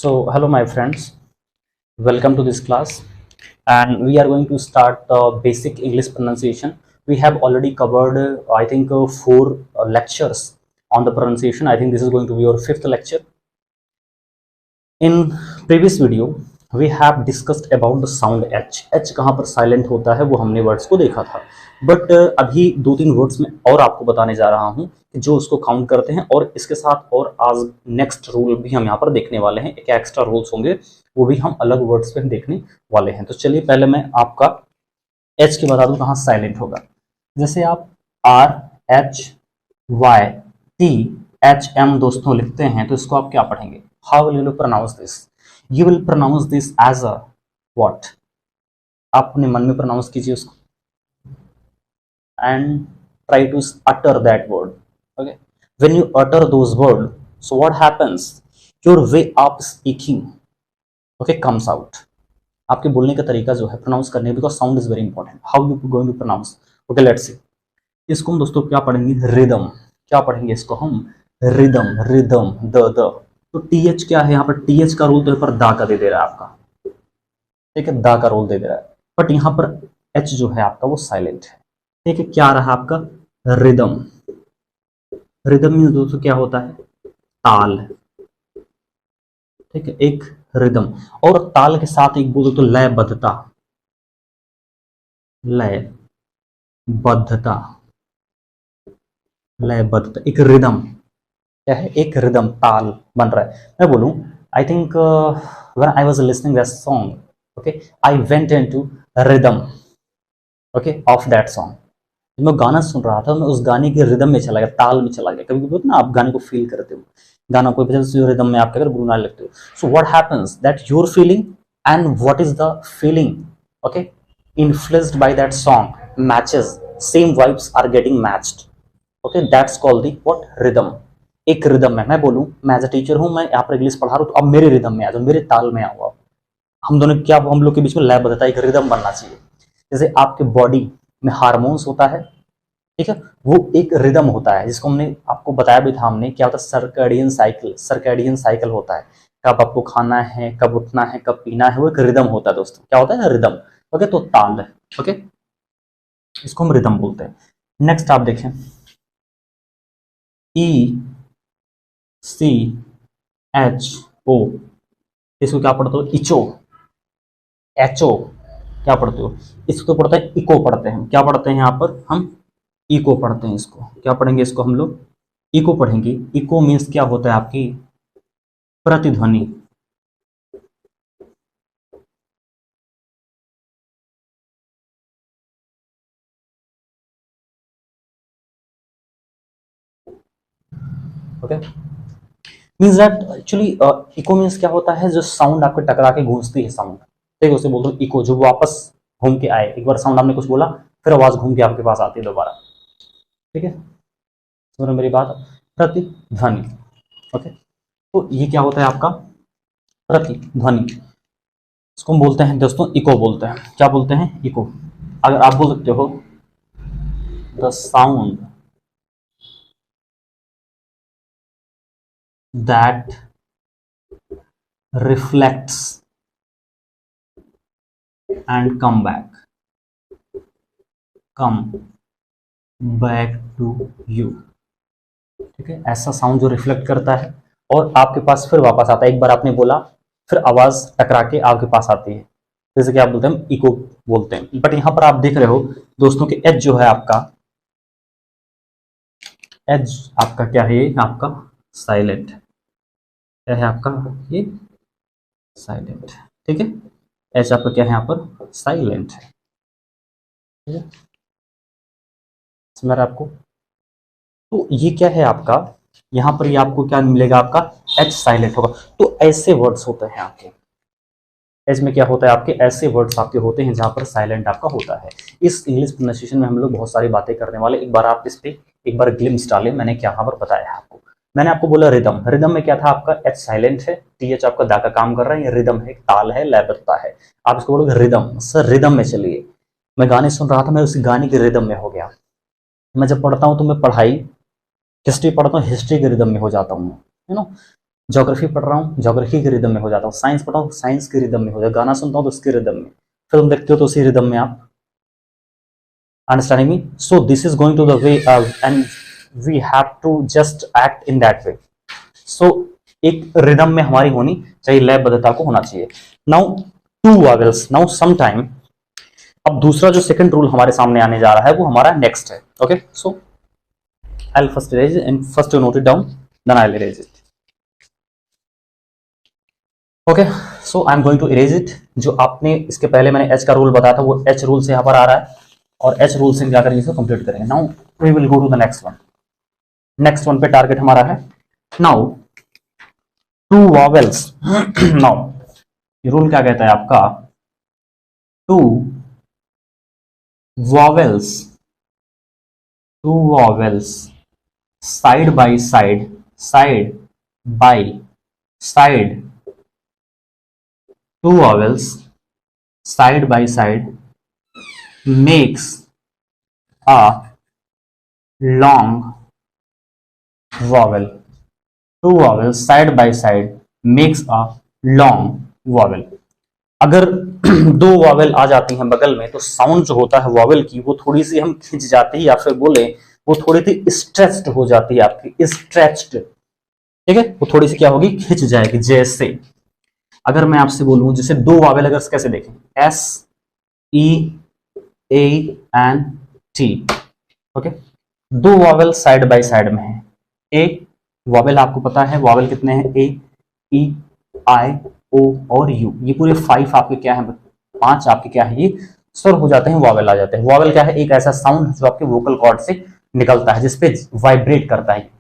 So, hello, my friends. Welcome to this class, and we are going to start basic English pronunciation. We have already covered, I think, four lectures on the pronunciation. I think this is going to be your fifth lecture. In previous video, we have discussed about the sound H. H कहाँ पर silent होता है वो हमने words को देखा था. But अभी दो तीन वर्ड्स में और आपको बताने जा रहा हूँ जो उसको काउंट करते हैं, और इसके साथ और आज नेक्स्ट रूल भी हम यहाँ पर देखने वाले हैं. एक एक्स्ट्रा रूल्स होंगे, वो भी हम अलग वर्ड्स पे देखने वाले हैं. तो चलिए पहले मैं आपका H की बता दूं कहाँ साइलेंट होगा. जैसे आप RHYTHM दोस्तों लिखते हैं तो इसको आप क्या पढ़ेंगे? How will you pronounce this? You will pronounce this as a what? आप अपने मन में प्रोनाउंस कीजिए उसको and try to utter that word. Okay, when you utter those words, so what happens? Your way of speaking, okay, comes out. आपके बोलने का तरीका जो है प्रोनाउंस करने, because sound is very important. How you going to pronounce? Okay, let's see. इसको हम दोस्तों क्या पढ़ेंगे? रिदम. क्या पढ़ेंगे इसको हम? रिदम. Rhythm the. तो टीएच क्या है यहाँ पर? टीएच का रोल तो यहाँ पर दा का दे दे रहा है आपका, ठीक है, दा का रोल दे दे रहा है. बट यहाँ पर एच जो है आपका वो साइलेंट है. ठीक है, क्या रहा आपका? रिदम. रिदम मीन्स दोस्तों क्या होता है? ताल. ठीक है, एक रिदम. और ताल के साथ एक बोलो तो लयबद्धता. लयबद्धता. लयबद्धता, एक रिदम. क्या है? एक रिदम, ताल बन रहा है. मैं बोलूं, I think when I was listening that song, okay, I went into rhythm, okay, of that song. मैं गाना सुन रहा था, मैं उस गाने के रिदम में चला गया, ताल में चला गया. कभी कभी ना आप गाने को फील करते हो, गाना कोई वजह से रिदम में आप अगर गुनगुनाने लगते हो. So what happens that your feeling and what is the feeling, okay, influenced by that song matches, same vibes are getting matched. Okay, that's called the what? Rhythm. एक रिदम में मैं बोलूं, मैं एज अ टीचर हूं, मैं यहाँ पर English पढ़ा रहा हूं, तो अब मेरे रिदम में आ जाओ, मेरे ताल में आओ. हम दोनों क्या, हम लोग के बीच में लयबद्धता, एक रिदम बनना चाहिए. जैसे आपके बॉडी में हार्मोन्स होता है, ठीक है, वो एक रिदम होता है जिसको हमने आपको बताया भी था. हमने क्या होता है? Circadian cycle. सर्कैडियन साइकिल होता है, कब आपको खाना है, कब उठना है, कब पीना है, वो एक रिदम होता है दोस्तों. क्या होता है? रिदम. ओके, तो ताल है. ओके, इसको हम रिदम बोलते हैं. नेक्स्ट आप देखें, ECHO, इसको क्या पढ़ते हो? इचो. एचओ क्या पढ़ते हो? इसको तो पढ़ते हैं इको पढ़ते हैं. क्या पढ़ते हैं यहाँ पर? हम इको पढ़ते हैं. इसको क्या पढ़ेंगे? इसको हम लोग इको पढ़ेंगे. इको मीन्स क्या होता है? आपकी प्रतिध्वनि. Okay, means that actually echo means क्या होता है? जो साउंड आपके टकरा के गूंजती है साउंड, ठीक है, उसे बोलते हैं इको. जो वापस घूम के आए, एक बार साउंड आपने कुछ बोला, फिर आवाज घूम के आपके पास आती है दोबारा. ठीक है, सुन रहे मेरी बात? प्रतिध्वनि. ओके, तो ये क्या होता है आपका? प्रतिध्वनि. इसको हम बोलते हैं दोस्तों इको बोलते हैं. क्या बोलते हैं? इको. अगर आप बोल सकते हो the sound that reflects and come back to you. ठीक है, ऐसा साउंड जो रिफ्लेक्ट करता है और आपके पास फिर वापस आता है. एक बार आपने बोला, फिर आवाज टकरा के आपके पास आती है, जैसे कि आप बोलते हैं इको बोलते हैं. बट यहां पर आप देख रहे हो दोस्तों कि एच जो है आपका, एच आपका क्या है? ये आपका साइलेंट. क्या है आपका? ये साइलेंट. ठीक है, एच आपका क्या है यहाँ पर? साइलेंट है. ठीक है, समझ आपको? तो ये क्या है आपका? यहाँ पर ये आपको क्या मिलेगा? आपका एच साइलेंट होगा. तो ऐसे वर्ड्स होते हैं आपके एच में. क्या होता है आपके? ऐसे वर्ड्स आपके होते हैं जहां पर साइलेंट आपका होता है. इस इंग्लिश प्रोनाउंसिएशन में हम लोग बहुत सारी बातें करने वाले. एक बार आप इस पे एक बार ग्लिम्स डालें. मैंने क्या यहाँ पर बताया है आपको? मैंने आपको बोला रिदम. रिदम में क्या था आपका? एच साइलेंट है, टीएच आपका दा का काम कर रहा है. ये रिदम है, ताल है, लयबद्धता है. आप इसको बोलोगे रिदम. सर रिदम में चलिए, मैं गाने सुन रहा था, मैं उस गाने के रिदम में हो गया. मैं जब पढ़ता हूँ तो मैं पढ़ाई हिस्ट्री पढ़ता हूँ, हिस्ट्री के रिदम में हो जाता हूँ. यू नो, ज्योग्राफी पढ़ रहा हूँ, ज्योग्राफी के रिदम में हो जाता हूँ, साइंस पढ़ रहा हूँ, साइंस के रिदम में हो जाता, गाना सुनता हूँ तो उसके रिदम में, फिल्म देखते हो तो उसी रिदम में आप, understanding me? So this is going to the way and we have to just act in that way. So एक रिदम में हमारी होनी चाहिए, लयबद्धता को होना चाहिए। Now two vowels, now some time, अब दूसरा जो सेकंड रूल हमारे सामने आने जा रहा है वो हमारा नेक्स्ट है। Okay, so I will first erase and first you note it down, then I will erase it. Okay, so I am going to erase it. जो आपने इसके पहले मैंने एच का रूल बताया था वो एच रूल से यहाँ पर आ रहा है, और एच रूल से जाकर इसे कंप्लीट करेंगे। Now we will go to the next one. Next one पे टारगेट हमारा है नाउ टू वॉवेल्स। नाउ ये रूल क्या कहता है आपका, two vowels, two vowels side by side, side by side, two vowels side by side makes a long vowel. Two vowels side by side makes a long vowel. अगर दो vowel आ जाती हैं बगल में तो साउंड जो होता है वॉवेल की वो थोड़ी सी हम खिंच जाती है, या फिर बोले वो थोड़ी सी स्ट्रेच्ड हो जाती है, आपकी स्ट्रेच्ड, ठीक है, वो थोड़ी सी क्या होगी, खिंच जाएगी। जैसे अगर मैं आपसे बोलूं, जैसे दो वॉवेल अगर कैसे देखें, S E A N T, okay, दो वॉवेल साइड बाय साइड में है। ए वॉवेल आपको पता है वॉवेल कितने हैं, ए ई आई ओ और यू, ये पूरे 5 आपके क्या है, 5 आपके क्या है, ये स्वर हो जाते हैं, वॉवेल आ जाते हैं। वॉवेल क्या है, एक ऐसा साउंड जो आपके वोकल कॉर्ड से निकलता है, जिसपे वाइब्रेट करता है,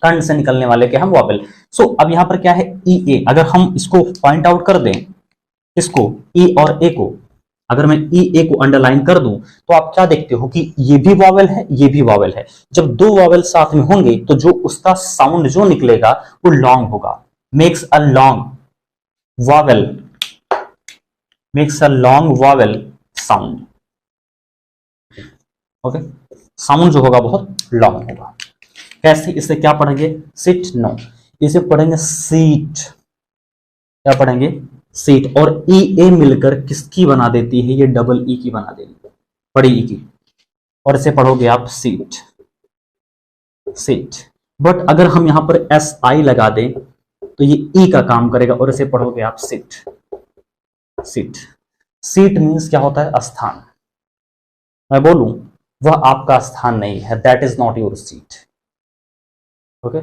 कंठ से निकलने वाले क्या हम वॉवेल। सो अब यहां पर क्या है, ई ए, अगर हम इसको पॉइंट आउट कर दें, इसको ई और ए को, अगर मैं ई ए को अंडरलाइन कर दूं तो आप क्या देखते हो कि ये भी वॉवेल है, ये भी वॉवेल है। जब दो वॉवेल साथ में होंगे तो जो उसका साउंड जो निकलेगा वो लॉन्ग होगा, makes a long vowel, makes a long vowel sound. Okay, sound जो होगा बहुत लॉन्ग होगा। कैसे, इसे क्या पढ़ेंगे, सिट, नो, इसे पढ़ेंगे सीट। क्या पढ़ेंगे, सीट। और ई ए मिलकर किसकी बना देती है, ये डबल ई की बना देगी, बड़ी ई की, और इसे पढ़ोगे आप सीट, सीट। बट अगर हम यहां पर एस आई लगा दें तो ये ई का काम करेगा, और इसे पढ़ोगे आप सीट, सीट। सीट मीन्स क्या होता है, स्थान। मैं बोलूं वह आपका स्थान नहीं है, that is not your seat. Okay,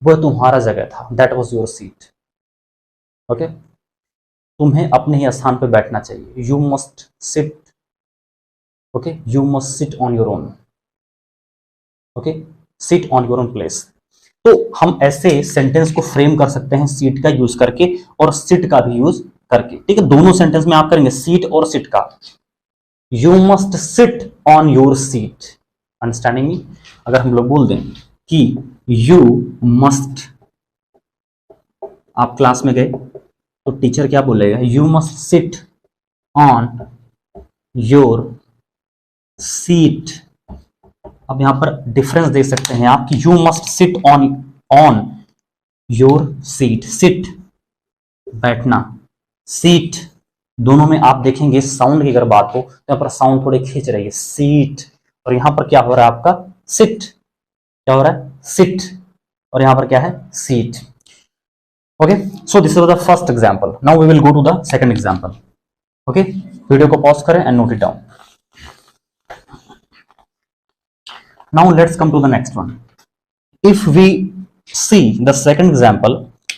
वह तुम्हारा जगह था, that was your seat. Okay, तुम्हें अपने ही स्थान पर बैठना चाहिए, you must sit, okay, you must sit on your own, okay, sit on your own place. तो हम ऐसे सेंटेंस को फ्रेम कर सकते हैं सीट का यूज करके और सिट का भी यूज करके, ठीक है, दोनों सेंटेंस में आप करेंगे सीट और सिट का। You must sit on your seat, understanding me? अगर हम लोग बोल दें कि यू मस्ट, आप क्लास में गए तो टीचर क्या बोलेगा, you must sit on your seat. अब यहां पर डिफरेंस देख सकते हैं आप कि you must sit on, on your seat, sit बैठना, सीट, दोनों में आप देखेंगे साउंड की अगर बात हो तो यहां पर साउंड थोड़े खींच रही है, सीट, और यहां पर क्या हो रहा है आपका, सिट, क्या हो रहा है, सिट, और यहां पर क्या है, seat. Okay, so this is the first example. Now we will go to the second example. Okay, video को पॉज करें and note it down. Now let's come to the next one. If we see the second example,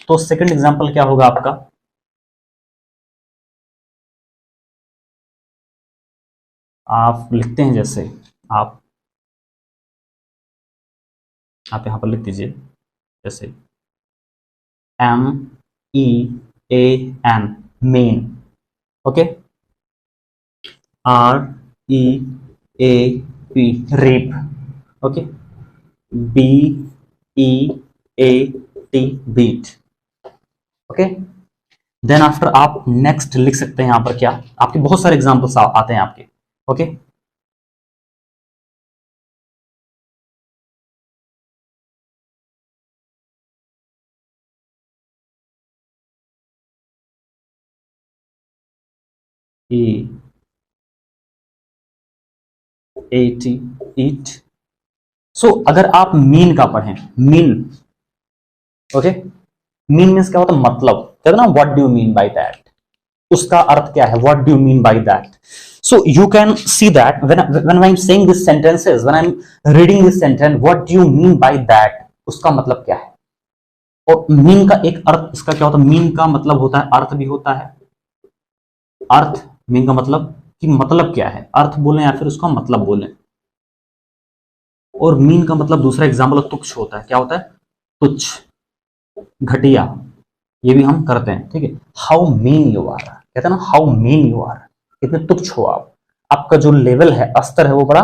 तो second example क्या होगा आपका, आप लिखते हैं जैसे आप यहां पर लिख दीजिए जैसे M E A N, mean, okay, R E A P, reap, okay, B E A T, beat, okay. Then after आप नेक्स्ट लिख सकते हैं यहां पर क्या, आपके बहुत सारे एग्जांपल्स आते हैं आपके, ओके। EAT, ईट। सो अगर आप मीन का पढ़ें, मीन, ओके, मीन मीन्स क्या होता है, मतलब, कहते हैं ना what do you mean by that, उसका अर्थ क्या है, what do you mean by that. So you can see that when I am saying this sentences, when I am reading this sentence, what do you mean by that, उसका मतलब क्या है। और mean का एक अर्थ इसका क्या होता है, मीन का मतलब होता है, अर्थ भी होता है, अर्थ, मीन का मतलब कि मतलब क्या है, अर्थ बोलें या फिर उसका मतलब बोलें। और मीन का मतलब दूसरा एग्जाम्पल तुच्छ होता है, क्या होता है, तुच्छ, घटिया, ये भी हम करते हैं, ठीक है। हाउ मीन यू आर, कहते हैं ना हाउ मीन यू आर, कितने तुच्छ हो आप, आपका जो लेवल है, स्तर है, वो बड़ा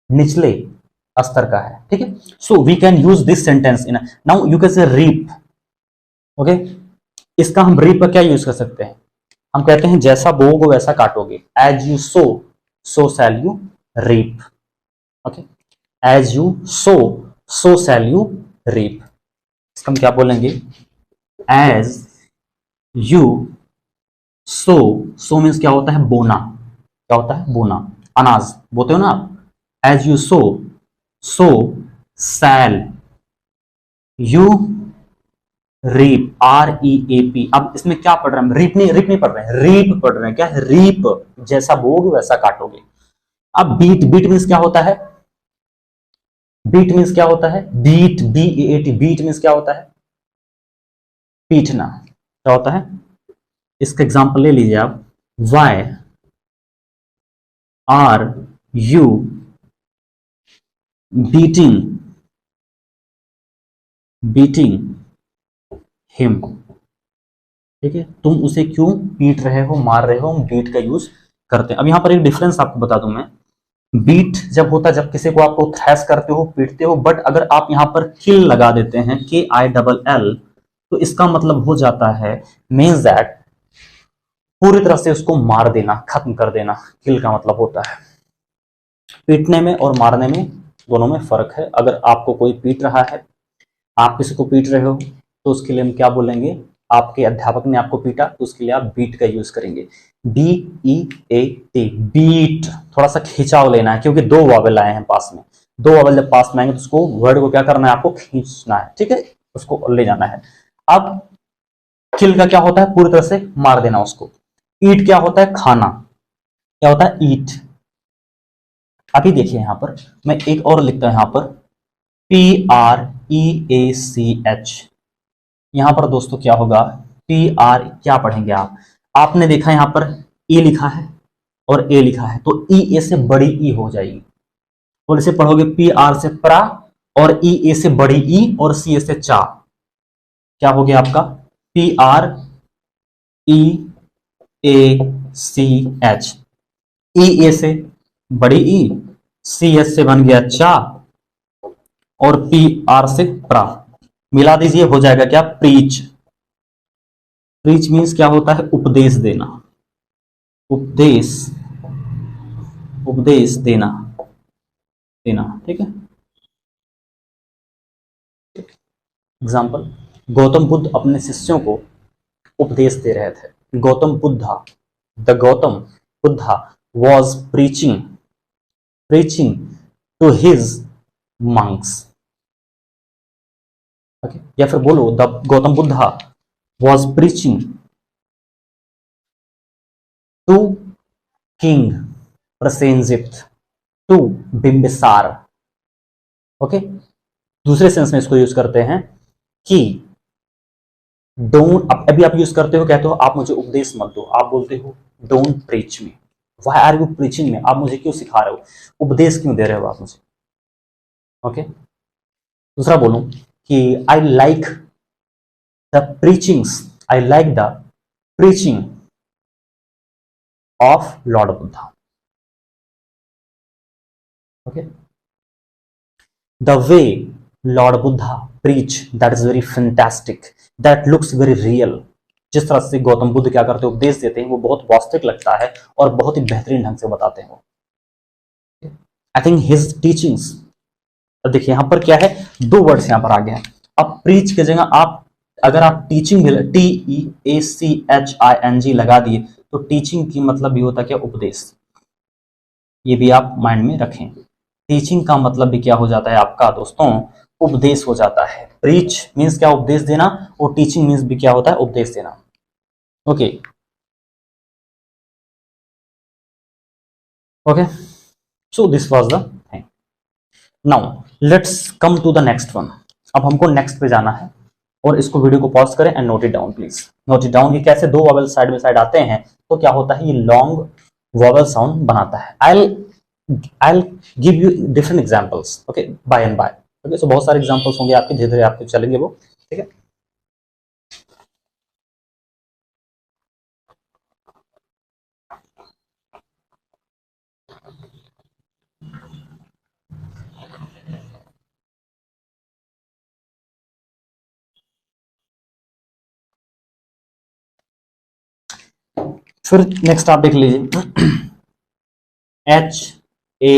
निचले स्तर का है, ठीक है। So we can use this sentence in, now you can say reap, okay. इसका हम रीप का क्या यूज कर सकते हैं, हम कहते हैं जैसा बोओगे वैसा काटोगे, as you sow so shall you reap, okay, as you sow shall you reap. इसका हम क्या बोलेंगे, एज यू सो मीन्स क्या होता है, बोना, क्या होता है, बोना, अनाज बोते हो ना आप, as you sow shall you reap, REAP। अब इसमें क्या पढ़ रहे हैं, रीप नहीं पढ़ रहे हैं, रीप पढ़ रहे हैं, क्या है, रीप, जैसा बोओगे वैसा काटोगे। अब बीट, बीट मीन्स क्या होता है, बीट मीन्स क्या होता है, बीट, BEAT, बीट मीन्स क्या होता है, पीटना, क्या होता है। इसका एग्जांपल ले लीजिए आप, why are you beating beating him, ठीक है, तुम उसे क्यों पीट रहे हो, मार रहे हो, हम बीट का यूज करते हैं। अब यहां पर एक डिफरेंस आपको बता दूं मैं, बीट जब होता है जब किसी को आप थ्रैश करते हो, पीटते हो, बट अगर आप यहां पर किल लगा देते हैं, KILL, तो इसका मतलब हो जाता है, मीन्स दैट पूरी तरह से उसको मार देना, खत्म कर देना, किल का मतलब होता है। पीटने में और मारने में दोनों में फर्क है। अगर आपको कोई पीट रहा है, आप किसी को पीट रहे हो, तो उसके लिए हम क्या बोलेंगे, आपके अध्यापक ने आपको पीटा तो उसके लिए आप बीट का यूज करेंगे, BEAT, बीट। थोड़ा सा खिंचाव लेना है क्योंकि दो वावेल आए हैं पास में, दो वावेल जब पास में आएंगे तो उसको वर्ड को क्या करना है, आपको खींचना है, ठीक है, उसको ले जाना है। अब किल का क्या होता है, पूरी तरह से मार देना उसको। ईट क्या होता है, खाना, क्या होता है, ईट। अभी देखिए यहां पर मैं एक और लिखता हूं, यहां पर PREACH, यहां पर दोस्तों क्या होगा, PR क्या पढ़ेंगे आप, आपने देखा यहां पर E लिखा है और A लिखा है, तो E A से बड़ी E हो जाएगी, और इसे पढ़ोगे PR से प्रा, और EA से बड़ी E, और CA से चा, क्या हो गया आपका, PREACH, EA से बड़ी E, CS से बन गया चा, और PR से प्रा, मिला दीजिए, हो जाएगा क्या, प्रीच। प्रीच मीन्स क्या होता है, उपदेश देना, उपदेश, उपदेश देना, देना, ठीक है। एग्जाम्पल, गौतम बुद्ध अपने शिष्यों को उपदेश दे रहे थे, Gautam Buddha, the Gautam Buddha was preaching, preaching to his monks, okay, या फिर बोलो the Gautam Buddha was preaching to king Prasenjit, to Bimbisara, okay. दूसरे सेंस में इसको यूज करते हैं कि डोंट, अभी आप यूज करते हो, कहते हो आप मुझे उपदेश मत दो, आप बोलते हो don't preach me, why are you preaching me, आप मुझे क्यों सिखा रहे हो, उपदेश क्यों दे रहे हो आप मुझे, ओके। दूसरा बोलूं कि आई like the preachings, I like the preaching of Lord Buddha, okay. The way Lord Buddha preach, that is very fantastic, that looks very real, जिस तरह से गौतम बुद्ध क्या करते हैं, उपदेश देते हैं, वो बहुत वास्तविक लगता है और बहुत ही बेहतरीन ढंग से बताते हैं वो, आई थिंक हिज टीचिंग्स। देखिए यहां पर क्या है, दो वर्ड्स यहां पर आ गए हैं। अब प्रीच की जगह आप, अगर आप टीचिंग भी TEACHING लगा दिए, तो तो टीचिंग की मतलब ये होता है क्या, उपदेश। ये भी आप माइंड में रखें। टीचिंग का मतलब भी क्या हो जाता है आपका दोस्तों, उपदेश हो जाता है। प्रीच मीन्स क्या, उपदेश देना, और टीचिंग मीन्स भी क्या होता है, उपदेश देना। Okay okay, so this was the thing. Now let's come to the next one. अब हमको नेक्स्ट पे जाना है, और इसको वीडियो को पॉज करें and note it down please. Note it down कि कैसे दो वॉवेल साइड बाय साइड आते हैं तो क्या होता है, ये लॉन्ग वॉवेल साउंड बनाता है। I give you different examples, okay, by and by. Okay, so बहुत सारे एग्जांपल्स होंगे आपके, धीरे धीरे आपके चलेंगे वो, ठीक है। फिर नेक्स्ट आप देख लीजिए, एच ए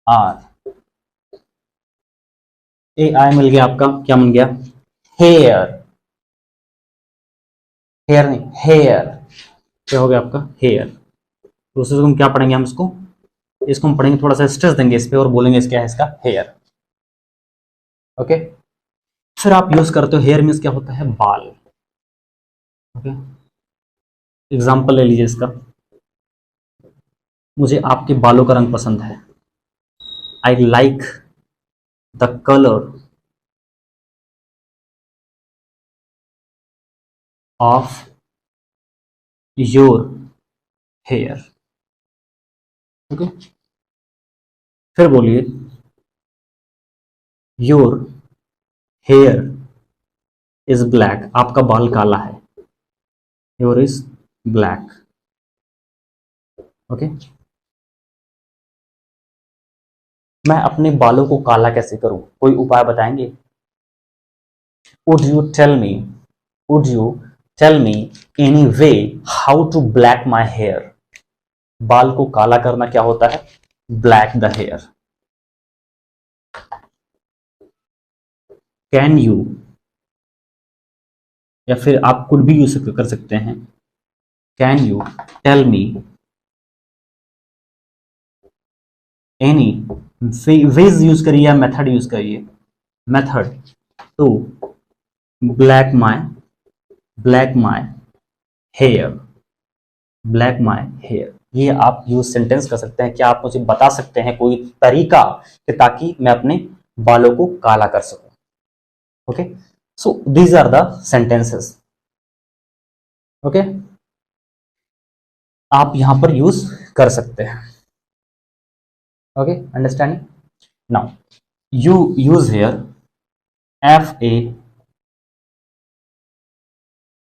आर, ए आई मिल गया आपका, क्या मिल गया, हेयर। हेयर नहीं, हेयर, क्या हो गया आपका, हेयर। दूसरे से हम क्या पढ़ेंगे, हम इसको हम पढ़ेंगे, थोड़ा सा स्ट्रेस देंगे इस पे और बोलेंगे क्या है इसका, हेयर। ओके, फिर आप यूज करते हो, हेयर मीन्स क्या होता है, बाल। ओके, एग्जाम्पल ले लीजिए इसका, मुझे आपके बालों का रंग पसंद है। I like the colour of your hair. Okay, फिर बोलिए, योर हेयर इज ब्लैक, आपका बाल काला है, योर इज ब्लैक। ओके, मैं अपने बालों को काला कैसे करूं, कोई उपाय बताएंगे? Would you tell me, would you tell me any way how to black my hair? बाल को काला करना क्या होता है, black the hair. Can you, या फिर आप कुड भी यूज कर सकते हैं, can you tell me any ways use करिए या मेथड यूज करिए, method to black my hair, black my hair. ये आप यूज सेंटेंस कर सकते हैं। क्या आप मुझे बता सकते हैं कोई तरीका कि ताकि मैं अपने बालों को काला कर सकूं? Okay, so these are the sentences. Okay, आप यहां पर यूज कर सकते हैं। Okay, understanding? Now you use hair, FAL,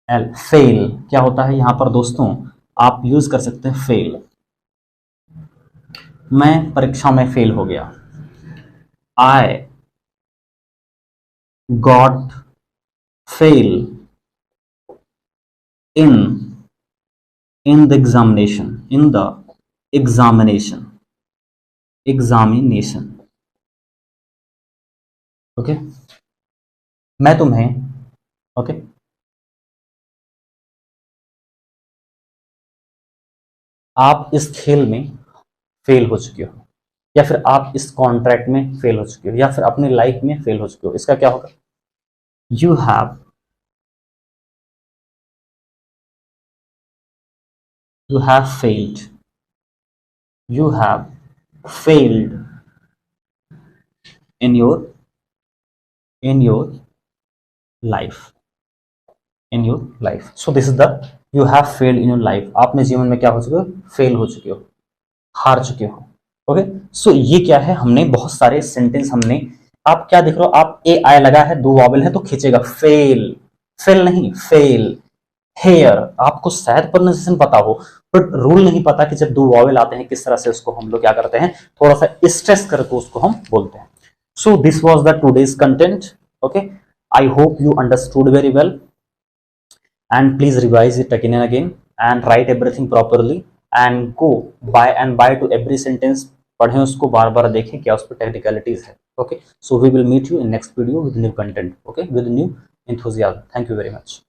fail क्या होता है यहां पर दोस्तों, आप यूज कर सकते हैं फेल। मैं परीक्षा में फेल हो गया, I got fail in the examination, in the examination, examination. Okay, मैं तुम्हें, ओके, आप इस खेल में फेल हो चुके हो, या फिर आप इस कॉन्ट्रैक्ट में फेल हो चुके हो, या फिर अपनी लाइफ में फेल हो चुके हो। इसका क्या होगा, you have, you have failed, you have failed in your life, in your life, so this is the you have failed in your life। आपने जीवन में क्या हो चुके हो, फेल हो चुके हो, हार चुके हो। ओके, सो ये क्या है, हमने बहुत सारे सेंटेंस हमने, आप क्या देख रहे हो, आप ए आई लगा है, दो वॉवेल है तो खींचेगा, फेल, फेल नहीं, फेल। हेयर, आपको शायद प्रोनाउंसिएशन पता हो, बट रूल नहीं पता कि जब दो वॉवेल आते हैं किस तरह से उसको हम लोग क्या करते हैं, थोड़ा सा स्ट्रेस करके उसको हम बोलते हैं। सो this was the today's content. Okay, I hope you understood very well, and please revise it again and again and write everything properly and go by to every sentence, पढ़ें उसको, बार बार देखें क्या उस पर टेक्निकलिटीज है। Okay, so we will meet you in next video with new content, okay, with new enthusiasm. Thank you very much.